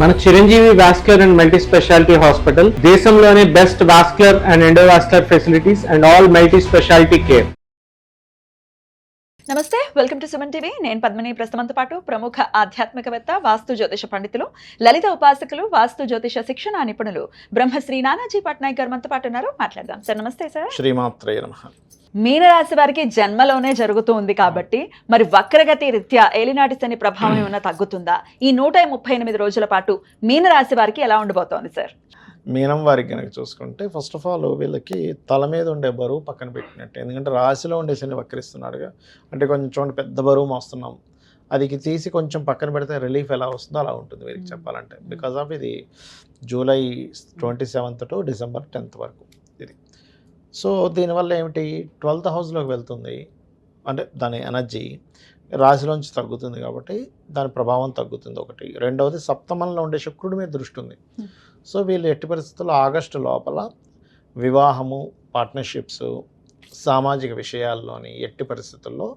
మన Chiranjeevi vascular and multi speciality hospital దేశంలోనే best vascular and endovascular facilities and all multi speciality care. నమస్తే, welcome to Suman TV. నేను పద్మిని. ప్రస్తుతంతో పాటు ప్రముఖ ఆధ్యాత్మికవేత్త, వాస్తు జ్యోతిష పండితులు, లలిత ఉపాసకులు, వాస్తు జ్యోతిష శిక్షణ నిపుణులు బ్రహ్మశ్రీ నానాజీ పట్నాయక్ గారు మనతో పాటు ఉన్నారు. మాట్లాడదాం సార్. నమస్తే సార్. శ్రీమాత్రే నమః. మీనరాశి వారికి జన్మలోనే జరుగుతూ ఉంది కాబట్టి మరి వక్రగతి రీత్యా ఏలినాటి శని ప్రభావం ఏమైనా తగ్గుతుందా? ఈ 138 రోజుల పాటు మీనరాశి వారికి ఎలా ఉండబోతోంది సార్? మీనం వారికి కనుక చూసుకుంటే ఫస్ట్ ఆఫ్ ఆల్ వీళ్ళకి తల మీద ఉండే బరువు పక్కన పెట్టినట్టు. ఎందుకంటే రాశిలో ఉండే శని వక్రిస్తున్నాడుగా, అంటే కొంచెం చూడండి పెద్ద బరువు మోస్తున్నాం, అది తీసి కొంచెం పక్కన పెడితే రిలీఫ్ ఎలా వస్తుందో అలా ఉంటుంది వీరికి చెప్పాలంటే. బికాజ్ ఆఫ్ ఇది July 27th to December 10th వరకు ఇది. సో దీనివల్ల ఏమిటి, 12th హౌస్లోకి వెళ్తుంది, అంటే దాని ఎనర్జీ రాశిలోంచి తగ్గుతుంది కాబట్టి దాని ప్రభావం తగ్గుతుంది ఒకటి. రెండవది సప్తమంలో ఉండే శుక్రుడి మీద దృష్టి ఉంది. సో వీళ్ళు ఎట్టి పరిస్థితుల్లో ఆగస్టు లోపల వివాహము, పార్ట్నర్షిప్స్, సామాజిక విషయాల్లోని ఎట్టి పరిస్థితుల్లో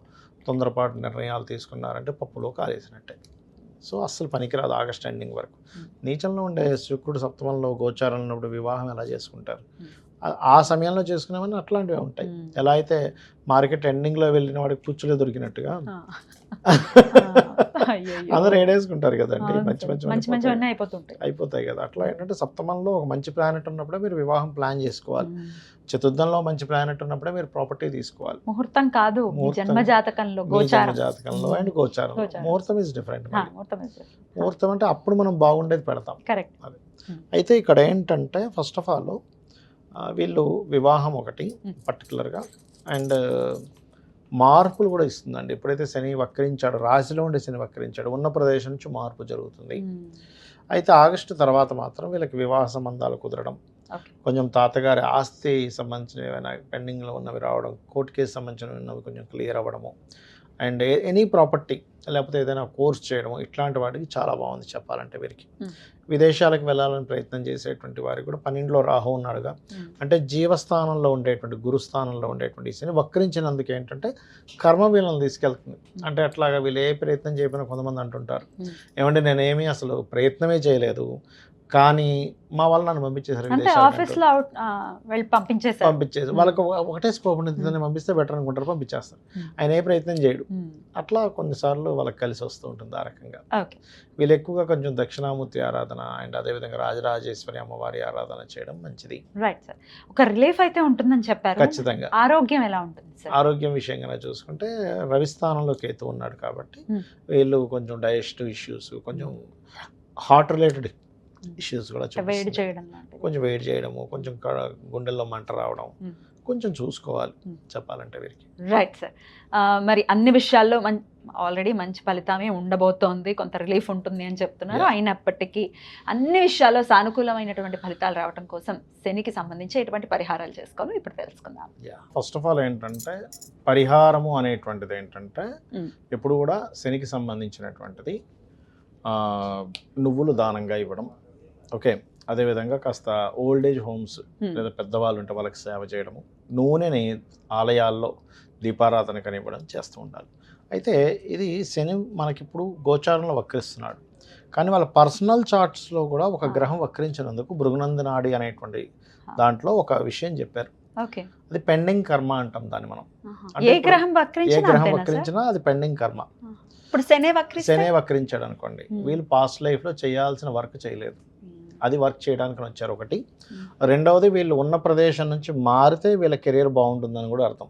తొందరపాటు నిర్ణయాలు తీసుకున్నారంటే పప్పులో కాలేసినట్టే. సో అస్సలు పనికిరాదు ఆగస్ట్ ఎండింగ్ వరకు. నీచంలో ఉండే శుక్రుడు సప్తమంలో గోచారం ఉన్నప్పుడు వివాహం ఎలా చేసుకుంటారు? ఆ సమయంలో చేసుకునేవన్నీ అట్లాంటివి ఉంటాయి. ఎలా అయితే మార్కెట్ ఎండింగ్లో వెళ్ళిన వాడికి పుచ్చులే దొరికినట్టుగా అందరూ ఏడేసుకుంటారు కదండి, మంచి అయిపోతాయి కదా. అట్లా ఏంటంటే సప్తమంలో ఒక మంచి ప్లానెట్ ఉన్నప్పుడే మీరు వివాహం ప్లాన్ చేసుకోవాలి. చతుర్థంలో మంచి ప్లానెట్ ఉన్నప్పుడే మీరు ప్రాపర్టీ తీసుకోవాలి. ముహూర్తం కాదు, జన్మ జాతకంలో అండ్ గోచారం. ముహూర్తం ఇస్ డిఫరెంట్. ముహూర్తం అంటే అప్పుడు మనం బాగుండేది పెడతాం. అది అయితే ఇక్కడ ఏంటంటే ఫస్ట్ ఆఫ్ ఆల్ వీళ్ళు వివాహం ఒకటి పర్టికులర్గా, అండ్ మార్పులు కూడా ఇస్తుందండి. ఎప్పుడైతే శని వక్రించాడో, రాశిలో ఉండే శని వక్రించాడు, ఉన్న ప్రదేశం నుంచి మార్పు జరుగుతుంది. అయితే ఆగస్టు తర్వాత మాత్రం వీళ్ళకి వివాహ సంబంధాలు కుదరడం, కొంచెం తాతగారి ఆస్తి సంబంధించినవి ఏమైనా పెండింగ్లో ఉన్నవి రావడం, కోర్టు కేసు సంబంధించినవి ఉన్నవి కొంచెం క్లియర్ అవ్వడము, అండ్ ఎనీ ప్రాపర్టీ లేకపోతే ఏదైనా కోర్స్ చేయడము, ఇట్లాంటి వాటికి చాలా బాగుంది చెప్పాలంటే వీరికి. విదేశాలకు వెళ్ళాలని ప్రయత్నం చేసేటువంటి వారికి కూడా 12లో రాహు ఉన్నాడుగా, అంటే జీవస్థానంలో ఉండేటువంటి గురుస్థానంలో ఉండేటువంటి శని వక్రించినందుకు ఏంటంటే కర్మ వీళ్ళని తీసుకెళ్తుంది. అంటే అట్లాగా వీళ్ళు ఏ ప్రయత్నం చేయకపోయినా కొంతమంది అంటుంటారు, ఏమంటే నేనేమీ అసలు ప్రయత్నమే చేయలేదు కానీ మా వాళ్ళు నన్ను పంపించేసారు, పంపించేసి వాళ్ళకి ఒకటే స్కోప్ ఉంటుంది, దాన్ని పంపిస్తే బెటర్ అనుకుంటారు, పంపించేస్తారు. ఆయన ఏ ప్రయత్నం చేయడు. అట్లా కొన్నిసార్లు వాళ్ళకి కలిసి వస్తూ ఉంటుంది ఆ రకంగా. వీళ్ళు ఎక్కువగా కొంచెం దక్షిణామూర్తి ఆరాధన అండ్ అదేవిధంగా రాజరాజేశ్వరి అమ్మవారి ఆరాధన చేయడం మంచిది. Right sir. ఒక రిలీఫ్ అయితే ఉంటుందని చెప్పారు. ఖచ్చితంగా. ఆరోగ్యం ఎలా ఉంటుంది సార్? ఆరోగ్యం విషయంగా చూసుకుంటే రవి స్థానంలో కేతు ఉన్నాడు కాబట్టి వీళ్ళు కొంచెం డైజెస్టివ్ ఇష్యూస్, కొంచెం హార్ట్ రిలేటెడ్ ఇష్యూస్ కూడా కొంచెం వేడి చేయడము, కొంచెం గుండెల్లో మంట రావడం కొంచెం చూసుకోవాలి చెప్పాలంటే వీరికి. Right sir. మరి అన్ని విషయాల్లో ఆల్రెడీ మంచి ఫలితమే ఉండబోతోంది, కొంత రిలీఫ్ ఉంటుంది అని చెప్తున్నారు. అయినప్పటికీ అన్ని విషయాల్లో సానుకూలమైనటువంటి ఫలితాలు రావడం కోసం శనికి సంబంధించి ఎటువంటి పరిహారాలు చేసుకోవాలో ఇప్పుడు తెలుసుకుందాం. ఫస్ట్ ఆఫ్ ఆల్ ఏంటంటే పరిహారము అనేటువంటిది ఏంటంటే ఎప్పుడు కూడా శనికి సంబంధించినటువంటిది నువ్వులు దానంగా ఇవ్వడం. ఓకే, అదేవిధంగా కాస్త ఓల్డ్ ఏజ్ హోమ్స్ లేదా పెద్దవాళ్ళు ఉంటే వాళ్ళకి సేవ చేయడము, నూనెని ఆలయాల్లో దీపారాధన కనివ్వడం చేస్తూ ఉండాలి. అయితే ఇది శని మనకిప్పుడు గోచారంలో వక్రిస్తున్నాడు, కానీ వాళ్ళ పర్సనల్ చార్ట్స్లో కూడా ఒక గ్రహం వక్రించినందుకు భృగునందనాడి అనేటువంటి దాంట్లో ఒక విషయం చెప్పారు. అది పెండింగ్ కర్మ అంటాం దాన్ని మనం. ఏ గ్రహం వక్రించినా అది పెండింగ్ కర్మ. శనే వక్రించాడు అనుకోండి, వీళ్ళు పాస్ట్ లైఫ్లో చేయాల్సిన వర్క్ చేయలేదు, అది వర్క్ చేయడానికి వచ్చారు ఒకటి. రెండవది వీళ్ళు ఉన్న ప్రదేశం నుంచి మారితే వీళ్ళ కెరీర్ బాగుంటుందని కూడా అర్థం.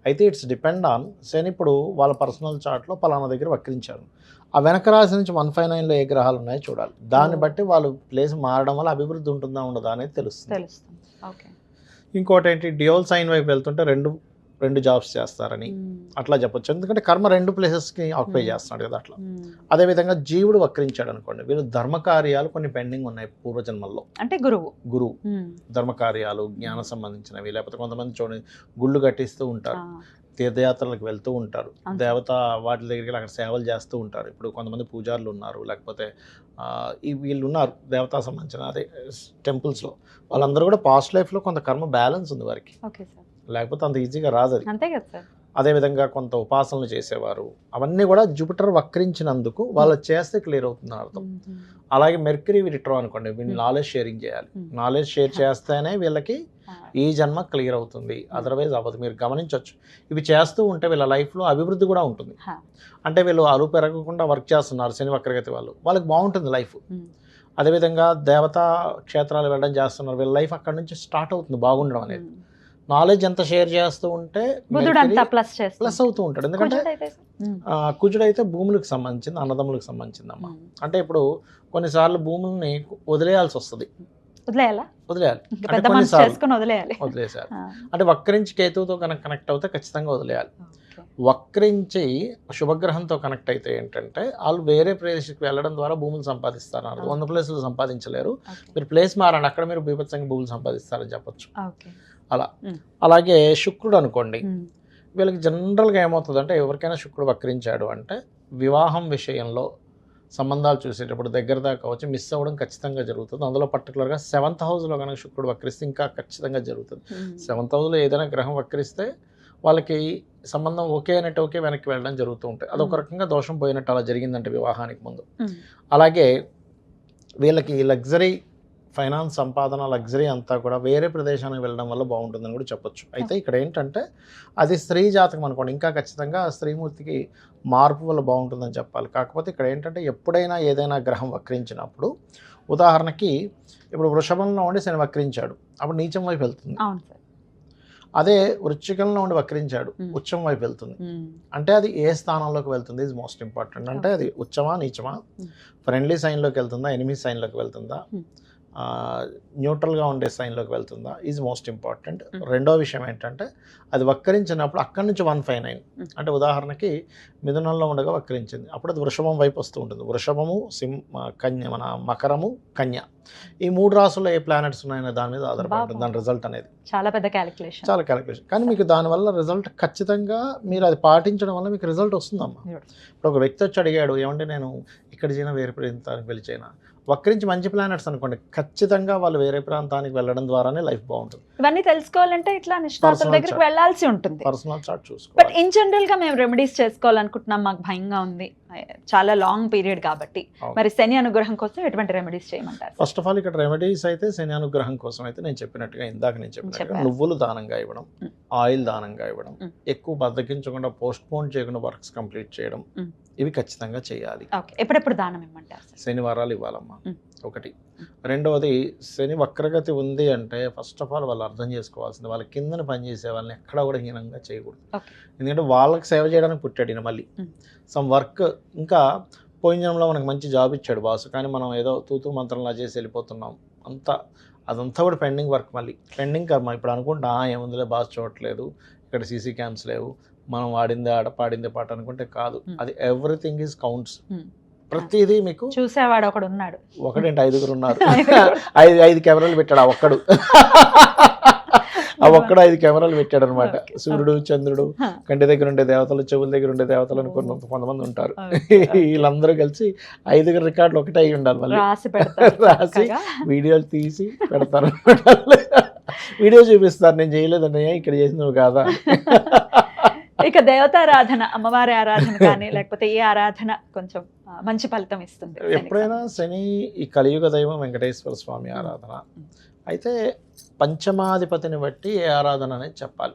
అయితే ఇట్స్ డిపెండ్ ఆన్ శని. ఇప్పుడు వాళ్ళ పర్సనల్ చార్ట్లో పలానా దగ్గర వక్రించారు, ఆ వెనక రాశి నుంచి 159లో ఏ గ్రహాలు ఉన్నాయో చూడాలి. దాన్ని బట్టి వాళ్ళు ప్లేస్ మారడం వల్ల అభివృద్ధి ఉంటుందా ఉండదా అనేది తెలుస్తుంది. ఇంకోటి ఏంటి, డ్యూయల్ సైన్ వైపు వెళ్తుంటే రెండు జాబ్స్ చేస్తారని అట్లా చెప్పొచ్చు, ఎందుకంటే కర్మ 2 ప్లేసెస్కి ఆక్యుపై చేస్తున్నాడు కదా అట్లా. అదేవిధంగా జీవుడు వక్రించాడు అనుకోండి, వీళ్ళు ధర్మకార్యాలు కొన్ని పెండింగ్ ఉన్నాయి పూర్వజన్మల్లో, అంటే గురువు ధర్మకార్యాలు, జ్ఞాన సంబంధించినవి, లేకపోతే కొంతమంది చూడండి గుళ్ళు కట్టిస్తూ ఉంటారు, తీర్థయాత్రలకు వెళ్తూ ఉంటారు, దేవత వాటి దగ్గరికి అక్కడ సేవలు చేస్తూ ఉంటారు. ఇప్పుడు కొంతమంది పూజారులు ఉన్నారు, లేకపోతే వీళ్ళు ఉన్నారు దేవతా సంబంధించిన అదే టెంపుల్స్లో, వాళ్ళందరూ కూడా పాస్ట్ లైఫ్లో కొంత కర్మ బ్యాలెన్స్ ఉంది వారికి, లేకపోతే అంత ఈజీగా రాదు అది. అంతే కదా సార్. అదేవిధంగా కొంత ఉపాసనలు చేసేవారు. అవన్నీ కూడా జూపిటర్ వక్రించినందుకు వాళ్ళు చేస్తే క్లియర్ అవుతుంది అర్థం. అలాగే మెర్క్యూరీ రిట్రో అనుకోండి, వీళ్ళు నాలెడ్జ్ షేరింగ్ చేయాలి. నాలెడ్జ్ షేర్ చేస్తేనే వీళ్ళకి ఈ జన్మ క్లియర్ అవుతుంది, అదర్వైజ్ అవ్వదు. మీరు గమనించవచ్చు, ఇవి చేస్తూ ఉంటే వీళ్ళ లైఫ్లో అభివృద్ధి కూడా ఉంటుంది. అంటే వీళ్ళు అరువు పెరగకుండా వర్క్ చేస్తున్నారు శని వక్రగతి వాళ్ళకి బాగుంటుంది లైఫ్. అదేవిధంగా దేవతా క్షేత్రాలు వెళ్ళడం చేస్తున్నారు, వీళ్ళ లైఫ్ అక్కడ నుంచి స్టార్ట్ అవుతుంది బాగుండడం అనేది. నాలెడ్జ్ ఎంత షేర్ చేస్తూ ఉంటే ప్లస్ అవుతూ ఉంటాడు. ఎందుకంటే కుజుడైతే భూములకు సంబంధించింది, అన్నదమ్ములకు సంబంధించింది అమ్మ. అంటే ఇప్పుడు కొన్నిసార్లు భూముల్ని వదిలేయాల్సి వస్తుంది, వదిలేయాలి. వదిలేసారు అంటే వక్రించి కేతువుతో కనెక్ట్ అవుతే ఖచ్చితంగా వదిలేయాలి. వక్రించి శుభగ్రహంతో కనెక్ట్ అయితే ఏంటంటే వాళ్ళు వేరే ప్రదేశానికి వెళ్ళడం ద్వారా భూములు సంపాదిస్తారు. 100 ప్లేసులు సంపాదించలేరు, మీరు ప్లేస్ మారండి, అక్కడ మీరు బీభత్సంగా భూములు సంపాదిస్తారని చెప్పొచ్చు. అలా అలాగే శుక్రుడు అనుకోండి, వీళ్ళకి జనరల్గా ఏమవుతుంది అంటే ఎవరికైనా శుక్రుడు వక్రించాడు అంటే వివాహం విషయంలో సంబంధాలు చూసేటప్పుడు దగ్గర దాకా వచ్చి మిస్ అవ్వడం ఖచ్చితంగా జరుగుతుంది. అందులో పర్టికులర్గా 7th హౌస్లో కనుక శుక్రుడు వక్రిస్తే ఇంకా ఖచ్చితంగా జరుగుతుంది. 7th హౌస్లో ఏదైనా గ్రహం వక్రిస్తే వాళ్ళకి సంబంధం ఓకే అనేట్టు ఓకే వెనక్కి వెళ్ళడం జరుగుతూ ఉంటుంది. అదొక రకంగా దోషం పోయినట్టు అలా జరిగిందంటే వివాహానికి ముందు. అలాగే వీళ్ళకి లగ్జరీ ఫైనాన్స్ సంపాదన లగ్జరీ అంతా కూడా వేరే ప్రదేశానికి వెళ్ళడం వల్ల బాగుంటుందని కూడా చెప్పొచ్చు. అయితే ఇక్కడ ఏంటంటే అది స్త్రీ జాతకం అనుకోండి, ఇంకా ఖచ్చితంగా స్త్రీమూర్తికి మార్పు వల్ల బాగుంటుందని చెప్పాలి. కాకపోతే ఇక్కడ ఏంటంటే ఎప్పుడైనా ఏదైనా గ్రహం వక్రించినప్పుడు, ఉదాహరణకి ఇప్పుడు వృషభంలో ఉండి శని వక్రించాడు, అప్పుడు నీచం వైపు వెళ్తుంది. అదే వృశ్చికంలో ఉండి వక్రించాడు, ఉచ్చం వైపు వెళ్తుంది. అంటే అది ఏ స్థానంలోకి వెళ్తుంది ఈజ్ మోస్ట్ ఇంపార్టెంట్. అంటే అది ఉచ్చమా నీచమా, ఫ్రెండ్లీ సైన్లోకి వెళ్తుందా, ఎనిమీ సైన్లోకి వెళ్తుందా, న్యూట్రల్గా ఉండే సైన్లోకి వెళ్తుందా ఈజ్ మోస్ట్ ఇంపార్టెంట్. రెండో విషయం ఏంటంటే అది వక్రించినప్పుడు అక్కడి నుంచి 159, అంటే ఉదాహరణకి మిథునంలో ఉండగా వక్రించింది, అప్పుడు అది వృషభం వైపు వస్తూ ఉంటుంది. వృషభము, కన్య, మన మకరము, కన్య, ఈ 3 రాసుల్లో ఏ ప్లానెట్స్ ఉన్నాయనే దాని మీద ఆధారపడి ఉంటుంది దాని రిజల్ట్ అనేది. చాలా పెద్ద క్యాలిక్యులేషన్, చాలా క్యాలిక్యులేషన్. కానీ మీకు దానివల్ల రిజల్ట్ ఖచ్చితంగా మీరు అది పాటించడం వల్ల మీకు రిజల్ట్ వస్తుందమ్మా. ఇప్పుడు ఒక వ్యక్తి వచ్చి అడిగాడు, ఏమంటే నేను ఇక్కడ చేయనా వేరే ప్రాంతానికి వెళ్ళి చేయనా, వక్రించి మంచి ప్లానెట్స్ అనుకోండి, ఖచ్చితంగా వాళ్ళు వేరే ప్రాంతానికి వెళ్ళడం ద్వారానే లైఫ్ బాగుంటుంది. ఇవన్నీ తెలుసుకోవాలంటే ఇట్లా నిష్ణాతుల దగ్గరికి వెళ్ళాల్సి ఉంటుంది. పర్సనల్ చార్ట్ చూసుకోవాలి. బట్ ఇన్ జనరల్ గా మేము రెమెడీస్ చేసుకోవాలనుకుంటున్నాం, మాకు భయంగా ఉంది, చాలా లాంగ్ పీరియడ్ కాబట్టి, మరి శని అనుగ్రహం కోసం ఎటువంటి రెమెడీస్ చేయమంటారు? ఫస్ట్ ఆఫ్ ఆల్ ఇక్కడ రెమెడీస్ అయితే శని అనుగ్రహం కోసం అయితే నేను చెప్పినట్టుగా నువ్వులు దానంగా ఇవ్వడం, ఆయిల్ దానంగా ఇవ్వడం, ఎక్కువ బద్దకించకుండా పోస్ట్ పోన్ చేయకుండా వర్క్స్ కంప్లీట్ చేయడం, ఇవి ఖచ్చితంగా చేయాలి. ఎప్పుడెప్పుడు దానం ఇవ్వమంటారు? శనివారాలు ఇవ్వాలమ్మా ఒకటి. రెండవది శని వక్రగతి ఉంది అంటే ఫస్ట్ ఆఫ్ ఆల్ వాళ్ళు అర్థం చేసుకోవాల్సింది, వాళ్ళ కిందని పనిచేసే వాళ్ళని ఎక్కడా కూడా హీనంగా చేయకూడదు. ఎందుకంటే వాళ్ళకి సేవ చేయడానికి పుట్టాడు ఈయన. మళ్ళీ సమ్ వర్క్, ఇంకా పోయిన జన్మలో మనకు మంచి జాబ్ ఇచ్చాడు బాస్, కానీ మనం ఏదో తూతూ మంత్రంలా చేసి వెళ్ళిపోతున్నాం, అదంతా కూడా పెండింగ్ వర్క్, మళ్ళీ పెండింగ్ కర్మ. ఇప్పుడు అనుకుంటా ఏముందిలే బాస్ చూడట్లేదు, ఇక్కడ సీసీ క్యామ్స్ లేవు, మనం వాడిందే ఆడ పాడిందే పాట అనుకుంటే కాదు, అది ఎవ్రీథింగ్ ఈజ్ కౌంట్స్. ప్రతిదీ మీకు చూసేవాడు ఒకడు ఉన్నాడు, ఒకటేంటి 5 ఉన్నారు, 5 కెమెరాలు పెట్టాడు ఆ ఒక్కడు. ఆ ఒక్కడు 5 కెమెరాలు పెట్టాడు అనమాట. సూర్యుడు, చంద్రుడు, కంటి దగ్గర ఉండే దేవతలు, చెవుల దగ్గర ఉండే దేవతలు అని కొంతమంది ఉంటారు. వీళ్ళందరూ కలిసి 5 రికార్డులు ఒకటే అయి ఉండాలి. మళ్ళీ రాసి వీడియోలు తీసి పెడతారు, వీడియో చూపిస్తారు, నేను చేయలేదన్నయ్య ఇక్కడ చేసి నువ్వు కాదా. ఇక దేవతారాధన, అమ్మవారి ఆరాధన కానీ లేకపోతే ఏ ఆరాధన కొంచెం మంచి ఫలితం ఇస్తుంది? ఎప్పుడైనా శని ఈ కలియుగ దైవం వెంకటేశ్వర స్వామి ఆరాధన అయితే పంచమాధిపతిని బట్టి ఏ ఆరాధన అనేది చెప్పాలి,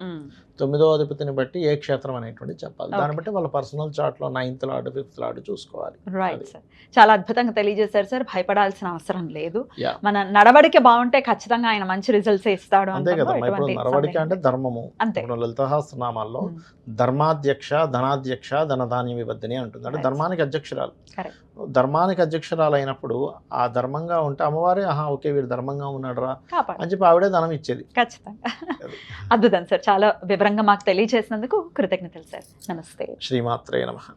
9వ అధిపతిని బట్టి ఏ క్షేత్రం అనేటువంటి చెప్పాలి. దాన్ని బట్టి వాళ్ళ పర్సనల్ చార్ట్లో 9th లార్డ్ 5th లార్డ్ చూసుకోవాలి. రైట్ సార్, చాలా అద్భుతంగా తెలియజేశారు సార్. భయపడాల్సిన అవసరం లేదు, మన నడవడిక బాగుంటే ఖచ్చితంగా ఆయన మంచి రిజల్ట్స్ ఇస్తాడు. అంతే కదా. ఇప్పుడు నడవడిక అంటే ధర్మము. లలితాసహస్రనామాల్లో ధర్మాధ్యక్ష, ధనాధ్యక్ష, ధనధాన్య వివర్ధిని అంటుంది. అంటే ధర్మానికి అధ్యక్షురాలు. ధర్మానికి అధ్యక్షురాలు అయినప్పుడు ఆ ధర్మంగా ఉంటే అమ్మవారే ఓకే వీడు ధర్మంగా ఉన్నాడు రా అని చెప్పి ఆవిడే ధనం ఇచ్చేది. ఖచ్చితంగా. అద్భుతం సార్, చాలా వివరంగా మాకు తెలియజేసినందుకు కృతజ్ఞతలు సార్. నమస్తే. శ్రీమాత్రే నమః.